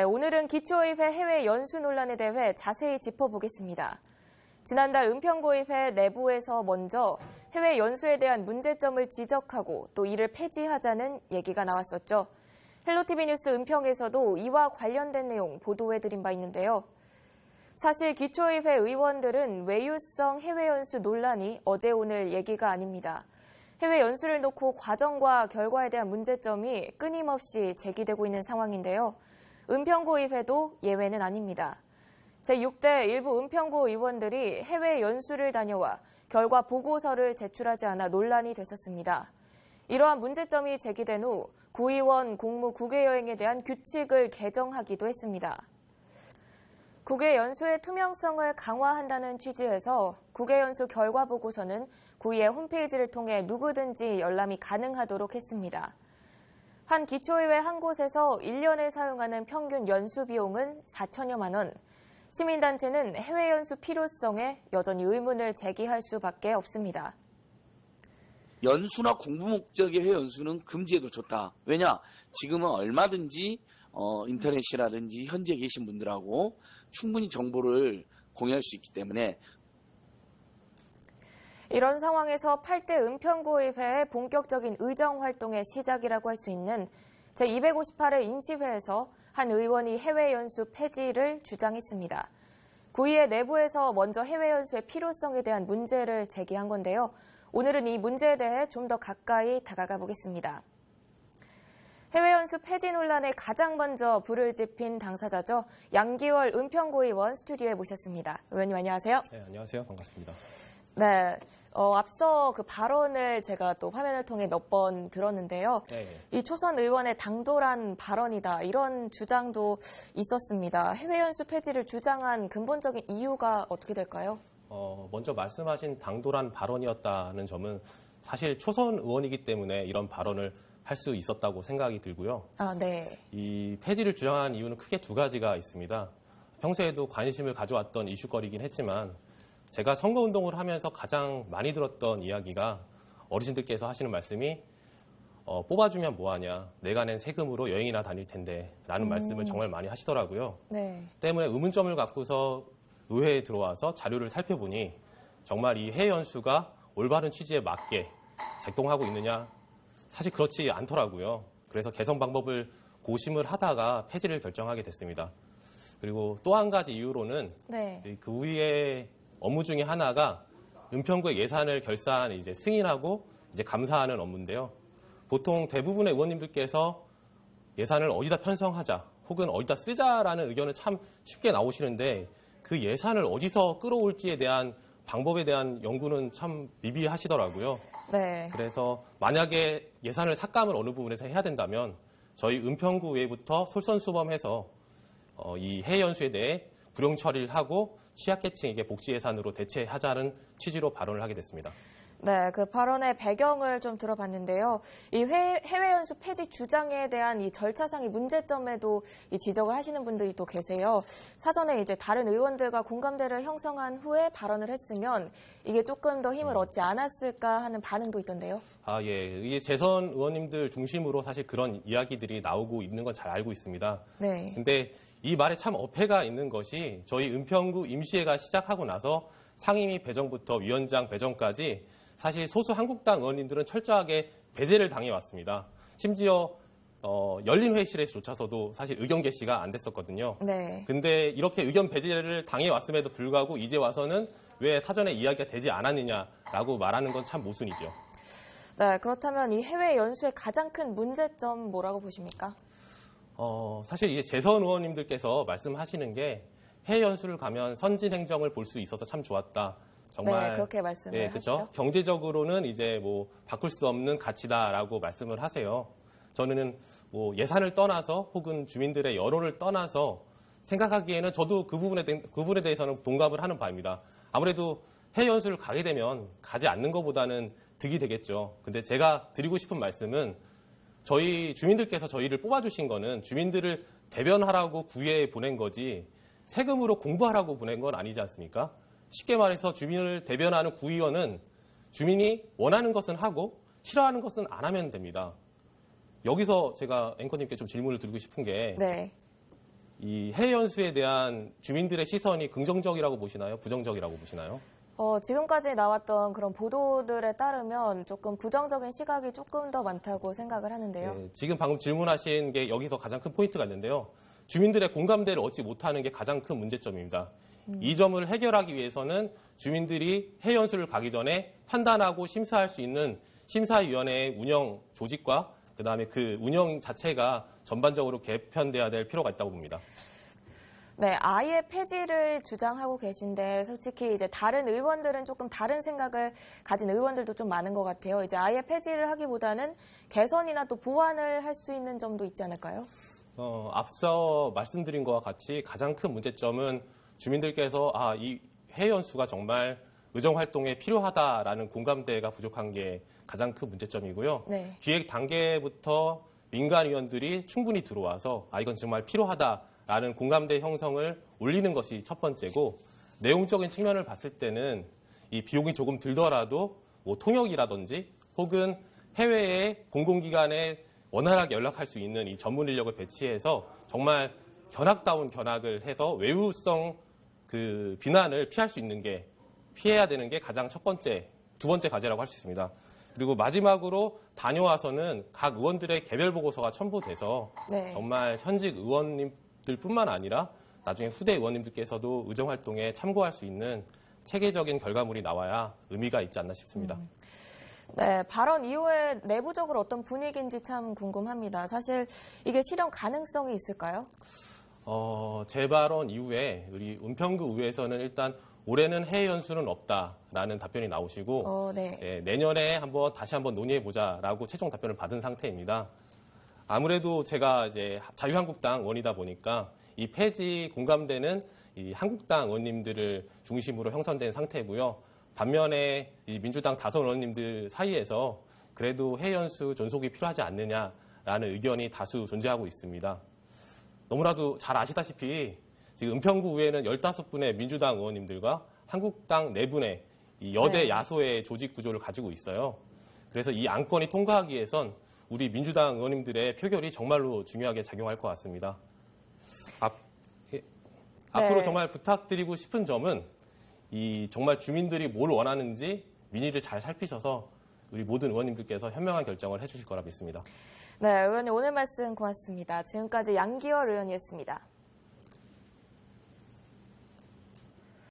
네, 오늘은 기초의회 해외 연수 논란에 대해 자세히 짚어보겠습니다. 지난달 은평구의회 내부에서 먼저 해외 연수에 대한 문제점을 지적하고 또 이를 폐지하자는 얘기가 나왔었죠. 헬로티비 뉴스 은평에서도 이와 관련된 내용 보도해드린 바 있는데요. 사실 기초의회 의원들은 외유성 해외 연수 논란이 어제 오늘 얘기가 아닙니다. 해외 연수를 놓고 과정과 결과에 대한 문제점이 끊임없이 제기되고 있는 상황인데요. 은평구의회도 예외는 아닙니다. 제6대 일부 은평구 의원들이 해외 연수를 다녀와 결과 보고서를 제출하지 않아 논란이 됐었습니다. 이러한 문제점이 제기된 후 구의원 공무 국외 여행에 대한 규칙을 개정하기도 했습니다. 국외 연수의 투명성을 강화한다는 취지에서 국외 연수 결과 보고서는 구의회 홈페이지를 통해 누구든지 열람이 가능하도록 했습니다. 한 기초의회 한 곳에서 1년에 사용하는 평균 연수 비용은 4천여만 원. 시민단체는 해외 연수 필요성에 여전히 의문을 제기할 수밖에 없습니다. 연수나 공부 목적의 해외 연수는 금지해도 좋다. 왜냐? 지금은 얼마든지 인터넷이라든지 현지에 계신 분들하고 충분히 정보를 공유할 수 있기 때문에 이런 상황에서 8대 은평구의회의 본격적인 의정 활동의 시작이라고 할 수 있는 제258회 임시회에서 한 의원이 해외 연수 폐지를 주장했습니다. 구의회 내부에서 먼저 해외 연수의 필요성에 대한 문제를 제기한 건데요. 오늘은 이 문제에 대해 좀 더 가까이 다가가 보겠습니다. 해외 연수 폐지 논란에 가장 먼저 불을 지핀 당사자죠. 양기월 은평구의원 스튜디오에 모셨습니다. 의원님 안녕하세요. 네, 안녕하세요. 반갑습니다. 네, 앞서 그 발언을 제가 또 화면을 통해 몇 번 들었는데요. 네. 이 초선 의원의 당돌한 발언이다 이런 주장도 있었습니다. 해외 연수 폐지를 주장한 근본적인 이유가 어떻게 될까요? 먼저 말씀하신 당돌한 발언이었다는 점은 사실 초선 의원이기 때문에 이런 발언을 할 수 있었다고 생각이 들고요. 네. 이 폐지를 주장한 이유는 크게 두 가지가 있습니다. 평소에도 관심을 가져왔던 이슈거리긴 했지만 제가 선거운동을 하면서 가장 많이 들었던 이야기가 어르신들께서 하시는 말씀이 뽑아주면 뭐하냐, 내가 낸 세금으로 여행이나 다닐 텐데 라는 말씀을 정말 많이 하시더라고요. 네. 때문에 의문점을 갖고서 의회에 들어와서 자료를 살펴보니 정말 이 해외 연수가 올바른 취지에 맞게 작동하고 있느냐, 사실 그렇지 않더라고요. 그래서 개선 방법을 고심을 하다가 폐지를 결정하게 됐습니다. 그리고 또 한 가지 이유로는 네. 그 위에 업무 중에 하나가 은평구의 예산을 결산 이제 승인하고 이제 감사하는 업무인데요. 보통 대부분의 의원님들께서 예산을 어디다 편성하자 혹은 어디다 쓰자라는 의견은 참 쉽게 나오시는데 그 예산을 어디서 끌어올지에 대한 방법에 대한 연구는 참 미비하시더라고요. 네. 그래서 만약에 예산을 삭감을 어느 부분에서 해야 된다면 저희 은평구 외부터 솔선수범해서 이 해외 연수에 대해 불용 처리를 하고 취약계층에게 복지 예산으로 대체하자는 취지로 발언을 하게 됐습니다. 네, 그 발언의 배경을 좀 들어봤는데요. 이 해외 연수 폐지 주장에 대한 이 절차상의 문제점에도 이 지적을 하시는 분들이 또 계세요. 사전에 이제 다른 의원들과 공감대를 형성한 후에 발언을 했으면 이게 조금 더 힘을 얻지 않았을까 하는 반응도 있던데요. 예. 이게 재선 의원님들 중심으로 사실 그런 이야기들이 나오고 있는 건 잘 알고 있습니다. 네. 근데 이 말에 참 어폐가 있는 것이 저희 은평구 임시회가 시작하고 나서 상임위 배정부터 위원장 배정까지 사실 소수 한국당 의원님들은 철저하게 배제를 당해왔습니다. 심지어 열린 회의실에서조차서도 사실 의견 개시가 안 됐었거든요. 네. 근데 이렇게 의견 배제를 당해왔음에도 불구하고 이제 와서는 왜 사전에 이야기가 되지 않았느냐라고 말하는 건 참 모순이죠. 네, 그렇다면 이 해외 연수의 가장 큰 문제점 뭐라고 보십니까? 사실 이제 재선 의원님들께서 말씀하시는 게 해외 연수를 가면 선진 행정을 볼 수 있어서 참 좋았다. 정말 네, 그렇게 말씀을 하시죠. 그렇죠. 경제적으로는 이제 뭐 바꿀 수 없는 가치다라고 말씀을 하세요. 저는 뭐 예산을 떠나서 혹은 주민들의 여론을 떠나서 생각하기에는 저도 그 부분에 대해서는 동감을 하는 바입니다. 아무래도 해외 연수를 가게 되면 가지 않는 것보다는 득이 되겠죠. 근데 제가 드리고 싶은 말씀은 저희 주민들께서 저희를 뽑아주신 거는 주민들을 대변하라고 구의회에 보낸 거지 세금으로 공부하라고 보낸 건 아니지 않습니까? 쉽게 말해서 주민을 대변하는 구의원은 주민이 원하는 것은 하고 싫어하는 것은 안 하면 됩니다. 여기서 제가 앵커님께 좀 질문을 드리고 싶은 게 네. 이 해외 연수에 대한 주민들의 시선이 긍정적이라고 보시나요? 부정적이라고 보시나요? 지금까지 나왔던 그런 보도들에 따르면 조금 부정적인 시각이 조금 더 많다고 생각을 하는데요. 네, 지금 방금 질문하신 게 여기서 가장 큰 포인트가 있는데요. 주민들의 공감대를 얻지 못하는 게 가장 큰 문제점입니다. 이 점을 해결하기 위해서는 주민들이 해외 연수를 가기 전에 판단하고 심사할 수 있는 심사위원회의 운영 조직과 그다음에 그 운영 자체가 전반적으로 개편돼야 될 필요가 있다고 봅니다. 네, 아예 폐지를 주장하고 계신데 솔직히 이제 다른 의원들은 조금 다른 생각을 가진 의원들도 좀 많은 것 같아요. 이제 아예 폐지를 하기보다는 개선이나 또 보완을 할 수 있는 점도 있지 않을까요? 앞서 말씀드린 것과 같이 가장 큰 문제점은 주민들께서 이 해외 연수가 정말 의정 활동에 필요하다라는 공감대가 부족한 게 가장 큰 문제점이고요. 네. 기획 단계부터 민간 위원들이 충분히 들어와서 이건 정말 필요하다라는 공감대 형성을 올리는 것이 첫 번째고, 내용적인 측면을 봤을 때는 이 비용이 조금 들더라도 뭐 통역이라든지 혹은 해외의 공공기관에 원활하게 연락할 수 있는 이 전문 인력을 배치해서 정말 견학다운 견학을 해서 외유성 그 비난을 피해야 되는 게 가장 첫 번째, 두 번째 과제라고 할 수 있습니다. 그리고 마지막으로 다녀와서는 각 의원들의 개별 보고서가 첨부돼서 네. 정말 현직 의원님들뿐만 아니라 나중에 후대 의원님들께서도 의정 활동에 참고할 수 있는 체계적인 결과물이 나와야 의미가 있지 않나 싶습니다. 네, 발언 이후에 내부적으로 어떤 분위기인지 참 궁금합니다. 사실 이게 실현 가능성이 있을까요? 제 발언 이후에 우리 은평구 의회에서는 일단 올해는 해외 연수는 없다라는 답변이 나오시고 네. 내년에 다시 한번 논의해보자라고 최종 답변을 받은 상태입니다. 아무래도 제가 이제 자유한국당 의원이다 보니까 이 폐지 공감대는 이 한국당 의원님들을 중심으로 형성된 상태고요. 반면에 이 민주당 다선 의원님들 사이에서 그래도 해외 연수 존속이 필요하지 않느냐라는 의견이 다수 존재하고 있습니다. 너무나도 잘 아시다시피 지금 은평구 의회는 15분의 민주당 의원님들과 한국당 4분의 이 여대 네. 야소의 조직 구조를 가지고 있어요. 그래서 이 안건이 통과하기 위해선 우리 민주당 의원님들의 표결이 정말로 중요하게 작용할 것 같습니다. 앞으로 정말 부탁드리고 싶은 점은 이 정말 주민들이 뭘 원하는지 민의를 잘 살피셔서 우리 모든 의원님들께서 현명한 결정을 해주실 거라 믿습니다. 네, 의원님 오늘 말씀 고맙습니다. 지금까지 양기열 의원이었습니다.